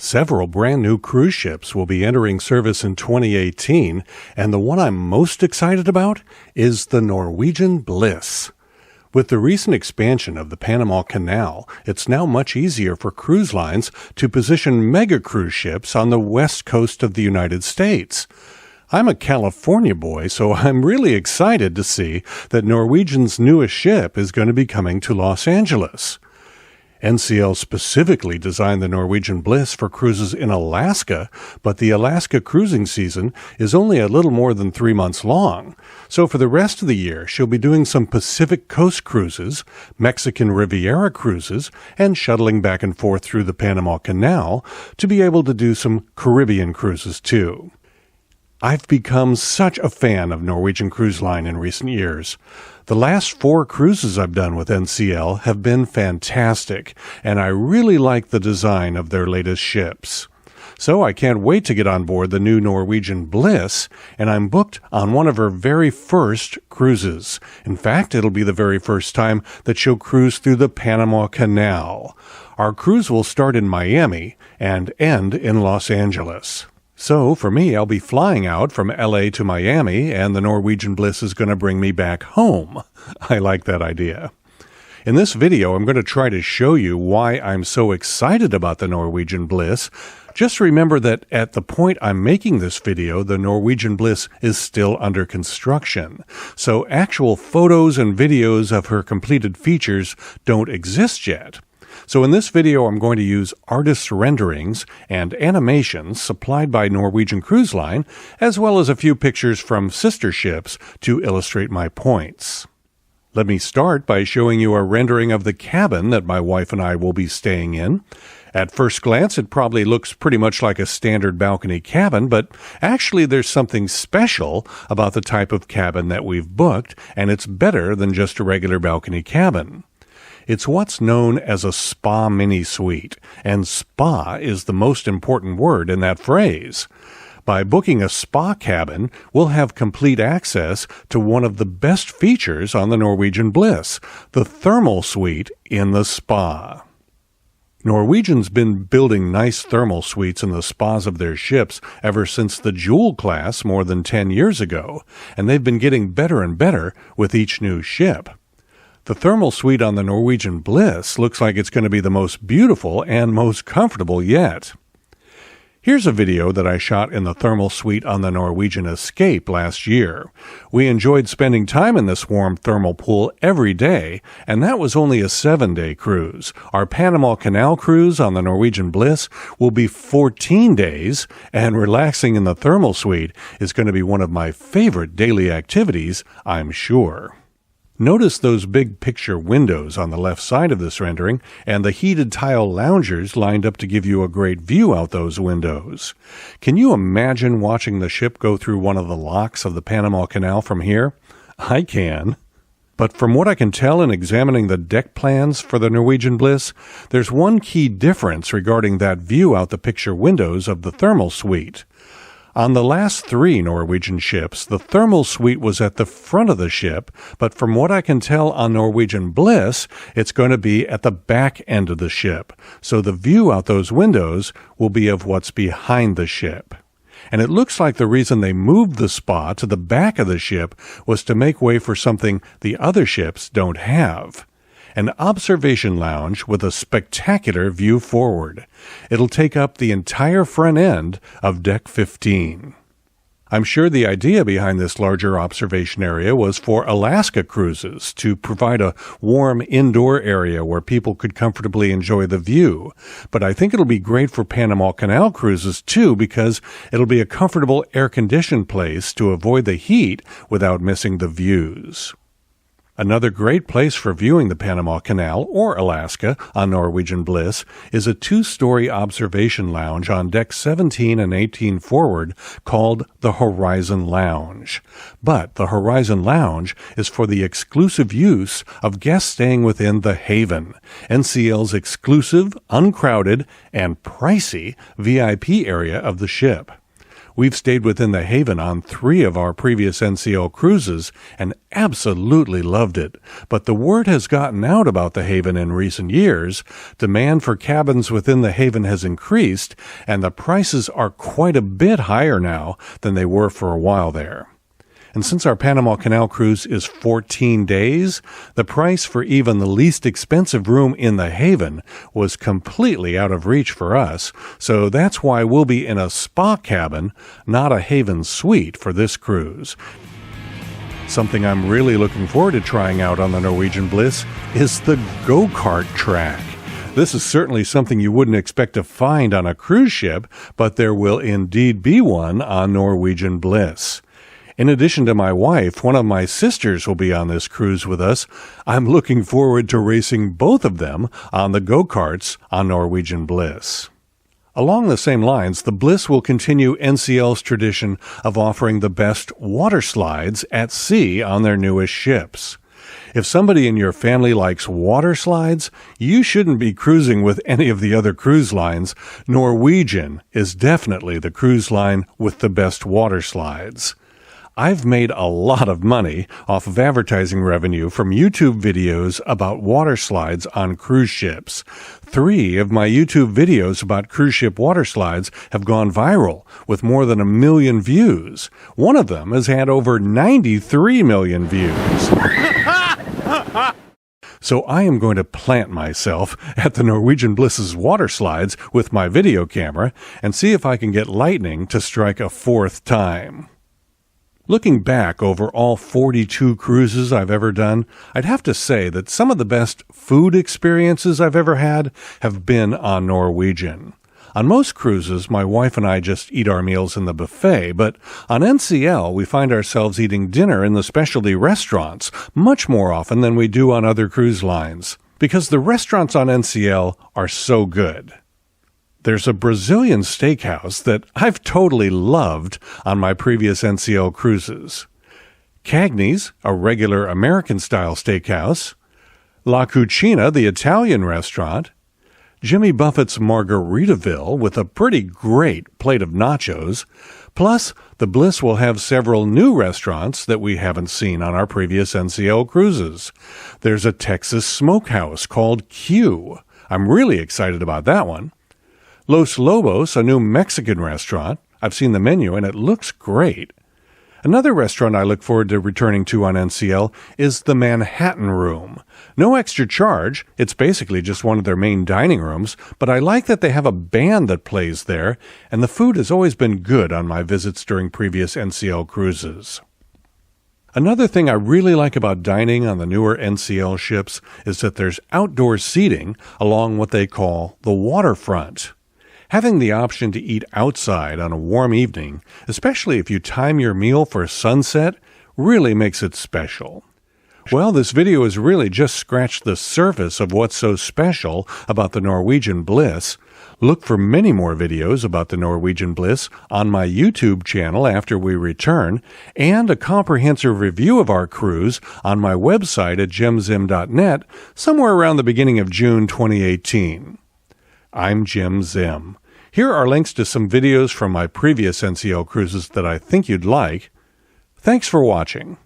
Several brand new cruise ships will be entering service in 2018, and the one I'm most excited about is the Norwegian Bliss. With the recent expansion of the Panama Canal, it's now much easier for cruise lines to position mega cruise ships on the west coast of the United States. I'm a California boy, so I'm really excited to see that Norwegian's newest ship is going to be coming to Los Angeles. NCL specifically designed the Norwegian Bliss for cruises in Alaska, but the Alaska cruising season is only a little more than 3 months long. So for the rest of the year, she'll be doing some Pacific Coast cruises, Mexican Riviera cruises, and shuttling back and forth through the Panama Canal to be able to do some Caribbean cruises too. I've become such a fan of Norwegian Cruise Line in recent years. The last 4 cruises I've done with NCL have been fantastic, and I really like the design of their latest ships. So I can't wait to get on board the new Norwegian Bliss, and I'm booked on one of her very first cruises. In fact, it'll be the very first time that she'll cruise through the Panama Canal. Our cruise will start in Miami and end in Los Angeles. So, for me, I'll be flying out from LA to Miami, and the Norwegian Bliss is going to bring me back home. I like that idea. In this video, I'm going to try to show you why I'm so excited about the Norwegian Bliss. Just remember that at the point I'm making this video, the Norwegian Bliss is still under construction. So actual photos and videos of her completed features don't exist yet. So in this video, I'm going to use artist's renderings and animations supplied by Norwegian Cruise Line, as well as a few pictures from sister ships to illustrate my points. Let me start by showing you a rendering of the cabin that my wife and I will be staying in. At first glance, it probably looks pretty much like a standard balcony cabin, but actually there's something special about the type of cabin that we've booked, and it's better than just a regular balcony cabin. It's what's known as a spa mini-suite, and spa is the most important word in that phrase. By booking a spa cabin, we'll have complete access to one of the best features on the Norwegian Bliss, the thermal suite in the spa. Norwegian's been building nice thermal suites in the spas of their ships ever since the Jewel class more than 10 years ago, and they've been getting better and better with each new ship. The thermal suite on the Norwegian Bliss looks like it's going to be the most beautiful and most comfortable yet. Here's a video that I shot in the thermal suite on the Norwegian Escape last year. We enjoyed spending time in this warm thermal pool every day, and that was only a 7-day cruise. Our Panama Canal cruise on the Norwegian Bliss will be 14 days, and relaxing in the thermal suite is going to be one of my favorite daily activities, I'm sure. Notice those big picture windows on the left side of this rendering and the heated tile loungers lined up to give you a great view out those windows. Can you imagine watching the ship go through one of the locks of the Panama Canal from here? I can. But from what I can tell in examining the deck plans for the Norwegian Bliss, there's one key difference regarding that view out the picture windows of the thermal suite. On the last 3 Norwegian ships, the thermal suite was at the front of the ship, but from what I can tell on Norwegian Bliss, it's going to be at the back end of the ship. So the view out those windows will be of what's behind the ship. And it looks like the reason they moved the spa to the back of the ship was to make way for something the other ships don't have. An observation lounge with a spectacular view forward. It'll take up the entire front end of Deck 15. I'm sure the idea behind this larger observation area was for Alaska cruises to provide a warm indoor area where people could comfortably enjoy the view. But I think it'll be great for Panama Canal cruises too, because it'll be a comfortable air-conditioned place to avoid the heat without missing the views. Another great place for viewing the Panama Canal or Alaska on Norwegian Bliss is a 2-story observation lounge on Deck 17 and 18 forward called the Horizon Lounge. But the Horizon Lounge is for the exclusive use of guests staying within the Haven, NCL's exclusive, uncrowded, and pricey VIP area of the ship. We've stayed within the haven on 3 of our previous NCL cruises and absolutely loved it. But the word has gotten out about the haven in recent years. Demand for cabins within the haven has increased, and the prices are quite a bit higher now than they were for a while there. And since our Panama Canal cruise is 14 days, the price for even the least expensive room in the haven was completely out of reach for us, so that's why we'll be in a spa cabin, not a haven suite for this cruise. Something I'm really looking forward to trying out on the Norwegian Bliss is the go-kart track. This is certainly something you wouldn't expect to find on a cruise ship, but there will indeed be one on Norwegian Bliss. In addition to my wife, one of my sisters will be on this cruise with us. I'm looking forward to racing both of them on the go-karts on Norwegian Bliss. Along the same lines, the Bliss will continue NCL's tradition of offering the best water slides at sea on their newest ships. If somebody in your family likes water slides, you shouldn't be cruising with any of the other cruise lines. Norwegian is definitely the cruise line with the best water slides. I've made a lot of money off of advertising revenue from YouTube videos about water slides on cruise ships. 3 of my YouTube videos about cruise ship water slides have gone viral with more than 1 million views. One of them has had over 93 million views. So I am going to plant myself at the Norwegian Bliss's water slides with my video camera and see if I can get lightning to strike a 4th time. Looking back over all 42 cruises I've ever done, I'd have to say that some of the best food experiences I've ever had have been on Norwegian. On most cruises, my wife and I just eat our meals in the buffet, but on NCL, we find ourselves eating dinner in the specialty restaurants much more often than we do on other cruise lines, because the restaurants on NCL are so good. There's a Brazilian steakhouse that I've totally loved on my previous NCL cruises. Cagney's, a regular American-style steakhouse. La Cucina, the Italian restaurant. Jimmy Buffett's Margaritaville with a pretty great plate of nachos. Plus, the Bliss will have several new restaurants that we haven't seen on our previous NCL cruises. There's a Texas smokehouse called Q. I'm really excited about that one. Los Lobos, a new Mexican restaurant. I've seen the menu and it looks great. Another restaurant I look forward to returning to on NCL is the Manhattan Room. No extra charge, it's basically just one of their main dining rooms, but I like that they have a band that plays there, and the food has always been good on my visits during previous NCL cruises. Another thing I really like about dining on the newer NCL ships is that there's outdoor seating along what they call the waterfront. Having the option to eat outside on a warm evening, especially if you time your meal for sunset, really makes it special. Well, this video has really just scratched the surface of what's so special about the Norwegian Bliss. Look for many more videos about the Norwegian Bliss on my YouTube channel after we return, and a comprehensive review of our cruise on my website at jimzim.net somewhere around the beginning of June 2018. I'm Jim Zim. Here are links to some videos from my previous NCL cruises that I think you'd like. Thanks for watching.